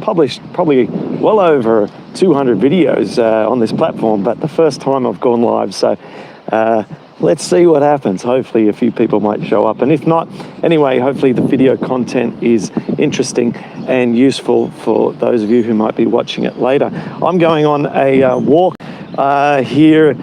published probably well over 200 videos on this platform, but the first time I've gone live. So let's see what happens. Hopefully a few people might show up, and if not, anyway, hopefully the video content is interesting and useful for those of you who might be watching it later. I'm going on a walk here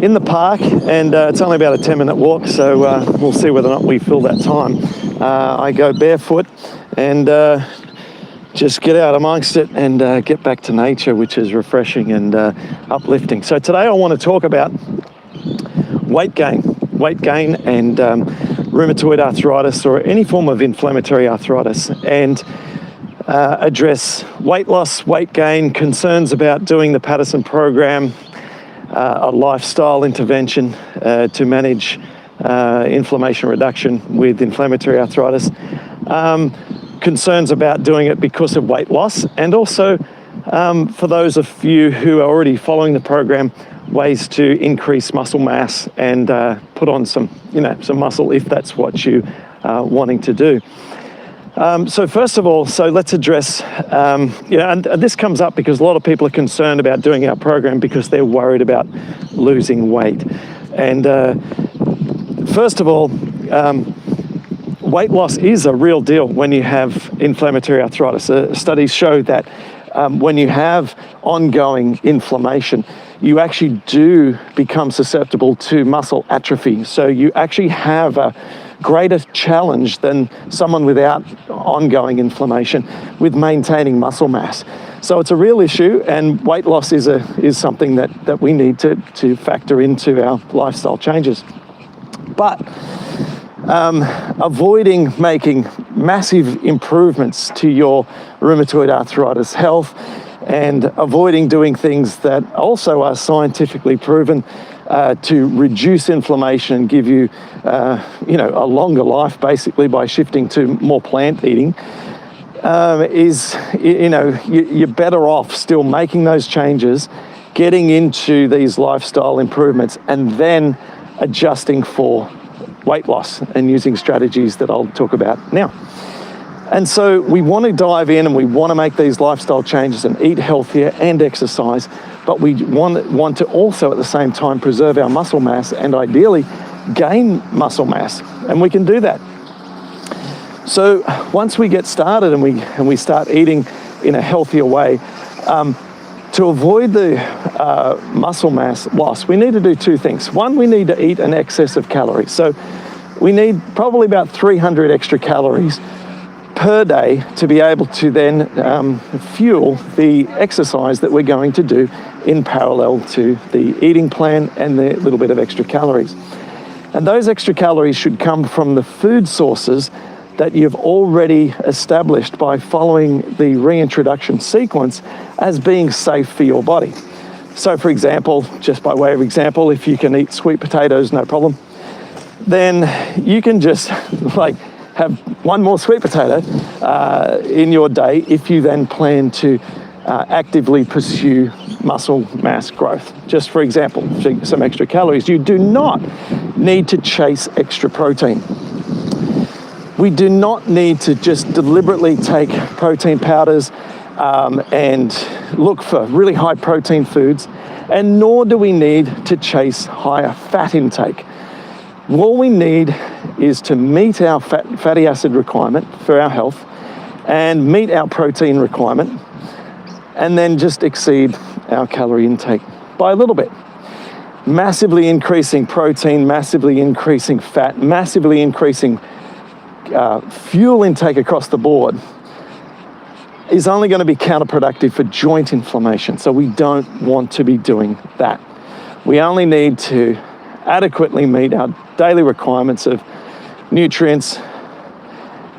in the park, and it's only about a 10-minute walk, so we'll see whether or not we fill that time. I go barefoot and just get out amongst it and get back to nature, which is refreshing and uplifting. So today I want to talk about weight gain and rheumatoid arthritis, or any form of inflammatory arthritis, and address weight loss, weight gain, concerns about doing the Paddison program, a lifestyle intervention to manage inflammation reduction with inflammatory arthritis, concerns about doing it because of weight loss, and also for those of you who are already following the program, ways to increase muscle mass and put on some muscle if that's what you are wanting to do. So first of all, let's address, and this comes up because a lot of people are concerned about doing our program because they're worried about losing weight. And first of all, weight loss is a real deal when you have inflammatory arthritis. Studies show that when you have ongoing inflammation, you actually do become susceptible to muscle atrophy. So you actually have a greater challenge than someone without ongoing inflammation with maintaining muscle mass. So it's a real issue, and weight loss is something that we need to factor into our lifestyle changes. But avoiding making massive improvements to your rheumatoid arthritis health, and avoiding doing things that also are scientifically proven to reduce inflammation and give you, a longer life, basically, by shifting to more plant eating, you're better off still making those changes, getting into these lifestyle improvements, and then adjusting for weight loss and using strategies that I'll talk about now. And so we want to dive in and we want to make these lifestyle changes and eat healthier and exercise, but we want to also at the same time preserve our muscle mass and ideally gain muscle mass, and we can do that. So once we get started and we start eating in a healthier way, to avoid the muscle mass loss, we need to do two things. One, we need to eat an excess of calories. So we need probably about 300 extra calories per day to be able to then fuel the exercise that we're going to do in parallel to the eating plan and the little bit of extra calories. And those extra calories should come from the food sources that you've already established by following the reintroduction sequence as being safe for your body. So for example, just by way of example, if you can eat sweet potatoes, no problem, then you can just have one more sweet potato in your day if you then plan to actively pursue muscle mass growth. Just for example, some extra calories. You do not need to chase extra protein. We do not need to just deliberately take protein powders and look for really high protein foods, and nor do we need to chase higher fat intake. All we need is to meet our fatty acid requirement for our health and meet our protein requirement, and then just exceed our calorie intake by a little bit. Massively increasing protein, massively increasing fat, massively increasing fuel intake across the board is only going to be counterproductive for joint inflammation. So we don't want to be doing that. We only need to adequately meet our daily requirements of nutrients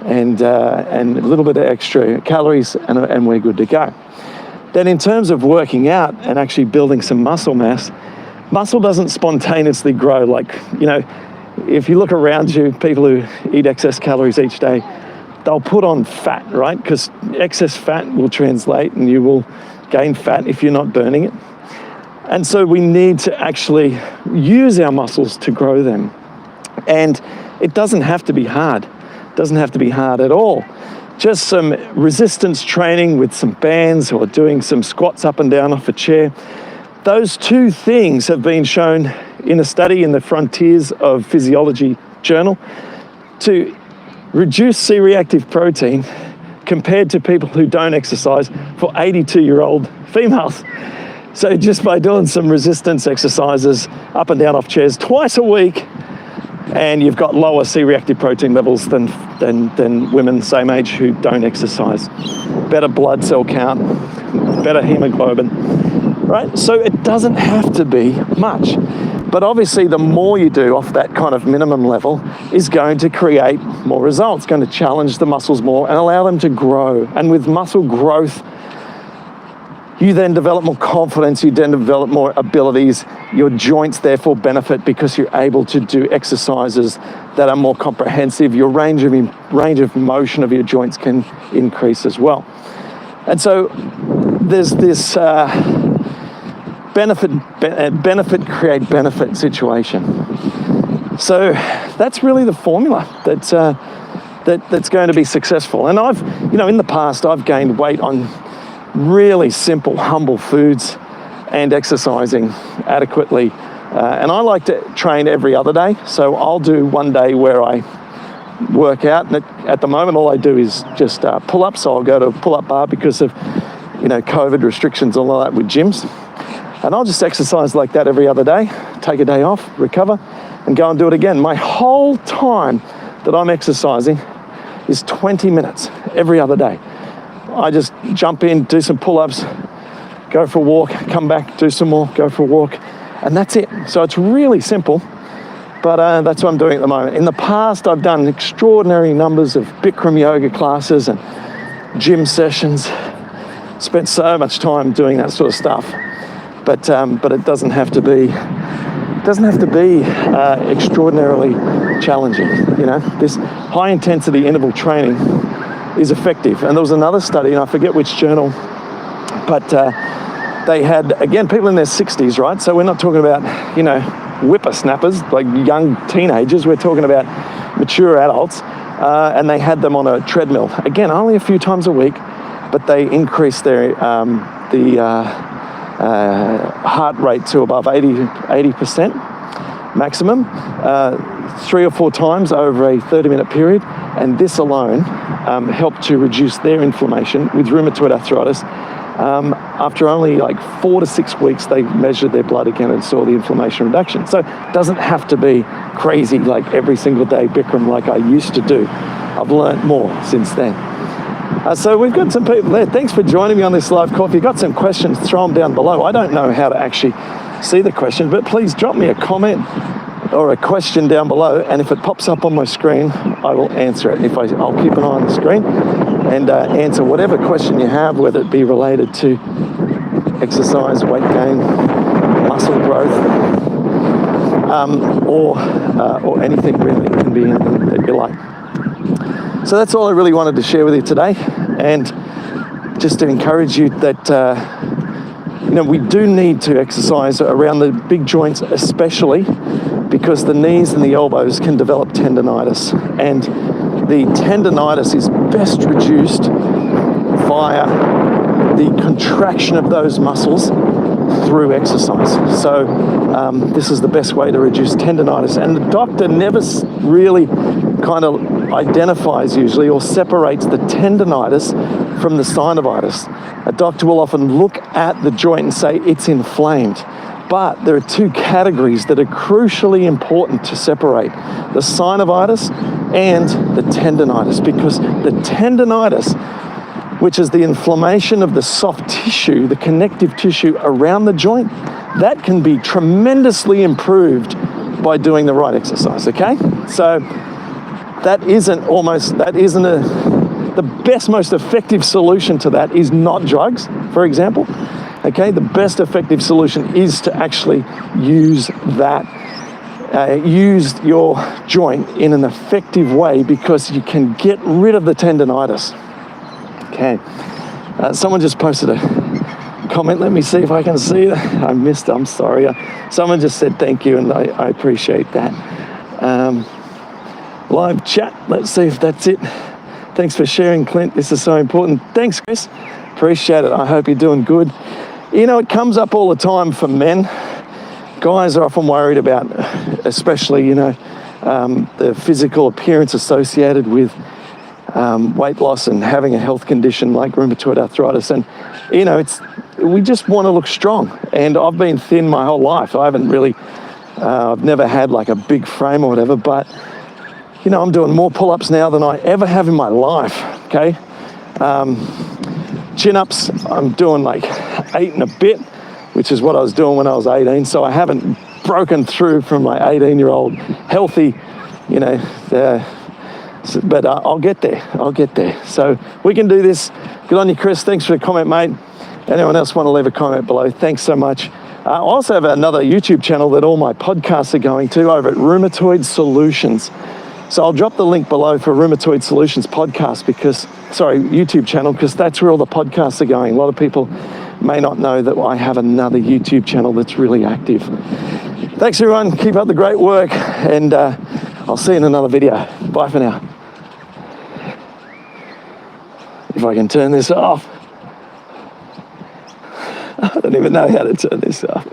and a little bit of extra calories, and we're good to go. Then in terms of working out and actually building some muscle mass, muscle doesn't spontaneously grow. If you look around you, people who eat excess calories each day, they'll put on fat, right? Because excess fat will translate and you will gain fat if you're not burning it. And so we need to actually use our muscles to grow them. And it doesn't have to be hard. It doesn't have to be hard at all. just some resistance training with some bands or doing some squats up and down off a chair. Those two things have been shown in a study in the Frontiers of Physiology journal to reduce C-reactive protein compared to people who don't exercise for 82-year-old females. So just by doing some resistance exercises up and down off chairs twice a week, and you've got lower C-reactive protein levels than women same age who don't exercise. Better blood cell count, better hemoglobin, right? So it doesn't have to be much. But obviously the more you do off that kind of minimum level is going to create more results, going to challenge the muscles more and allow them to grow. And with muscle growth, you then develop more confidence, you then develop more abilities. Your joints therefore benefit because you're able to do exercises that are more comprehensive. Your range of motion of your joints can increase as well. And so there's this benefit create benefit situation. So that's really the formula that's going to be successful. And I've, in the past, I've gained weight on really simple, humble foods and exercising adequately. And I like to train every other day. So I'll do one day where I work out. And at the moment, all I do is just pull-ups. So I'll go to a pull-up bar because of, COVID restrictions and all that with gyms. And I'll just exercise like that every other day, take a day off, recover, and go and do it again. My whole time that I'm exercising is 20 minutes every other day. I just jump in, do some pull-ups, go for a walk, come back, do some more, go for a walk, and that's it. So it's really simple, but that's what I'm doing at the moment. In the past, I've done extraordinary numbers of Bikram yoga classes and gym sessions, spent so much time doing that sort of stuff, but it doesn't have to be extraordinarily challenging. This high-intensity interval training is effective. And there was another study, and I forget which journal, but they had, again, people in their 60s, right? So we're not talking about, whippersnappers, like young teenagers. We're talking about mature adults, and they had them on a treadmill. Again, only a few times a week, but they increased their heart rate to above 80% maximum, 3 or 4 times over a 30-minute period, and this alone helped to reduce their inflammation with rheumatoid arthritis. After only like 4 to 6 weeks, they measured their blood again and saw the inflammation reduction. So it doesn't have to be crazy like every single day Bikram like I used to do. I've learned more since then. So we've got some people there. Thanks for joining me on this live call. If you've got some questions, throw them down below. I don't know how to actually see the questions, but please drop me a comment or a question down below, and if it pops up on my screen, I will answer it. I'll keep an eye on the screen and answer whatever question you have, whether it be related to exercise, weight gain, muscle growth, or anything really. It can be anything that you like. So that's all I really wanted to share with you today, and just to encourage you that we do need to exercise around the big joints, especially because the knees and the elbows can develop tendonitis, and the tendonitis is best reduced via the contraction of those muscles through exercise. So this is the best way to reduce tendonitis, and the doctor never really kind of identifies usually or separates the tendonitis from the synovitis. A doctor will often look at the joint and say it's inflamed, but there are 2 categories that are crucially important to separate: the synovitis and the tendonitis, because the tendonitis, which is the inflammation of the soft tissue, the connective tissue around the joint, that can be tremendously improved by doing the right exercise, okay? So the best, most effective solution to that is not drugs, for example, okay? The best effective solution is to actually use your joint in an effective way, because you can get rid of the tendonitis. Okay, someone just posted a comment. Let me see if I can see that. I missed it, I'm sorry. Someone just said thank you, and I appreciate that. Live chat, let's see if that's it. Thanks for sharing, Clint. This is so important. Thanks, Chris. Appreciate it. I hope you're doing good. You know, it comes up all the time for men. Guys are often worried about, especially, the physical appearance associated with weight loss and having a health condition like rheumatoid arthritis. And, we just want to look strong. And I've been thin my whole life. I haven't really, I've never had like a big frame or whatever, but, I'm doing more pull-ups now than I ever have in my life, okay? Chin-ups, I'm doing like 8 and a bit, which is what I was doing when I was 18. So I haven't broken through from my 18-year-old healthy, but I'll get there. So we can do this. Good on you, Chris. Thanks for the comment, mate. Anyone else want to leave a comment below? Thanks so much. I also have another YouTube channel that all my podcasts are going to over at Rheumatoid Solutions. So I'll drop the link below for Rheumatoid Solutions podcast YouTube channel, because that's where all the podcasts are going. A lot of people may not know that I have another YouTube channel that's really active. Thanks everyone, keep up the great work, and I'll see you in another video. Bye for now. If I can turn this off. I don't even know how to turn this off.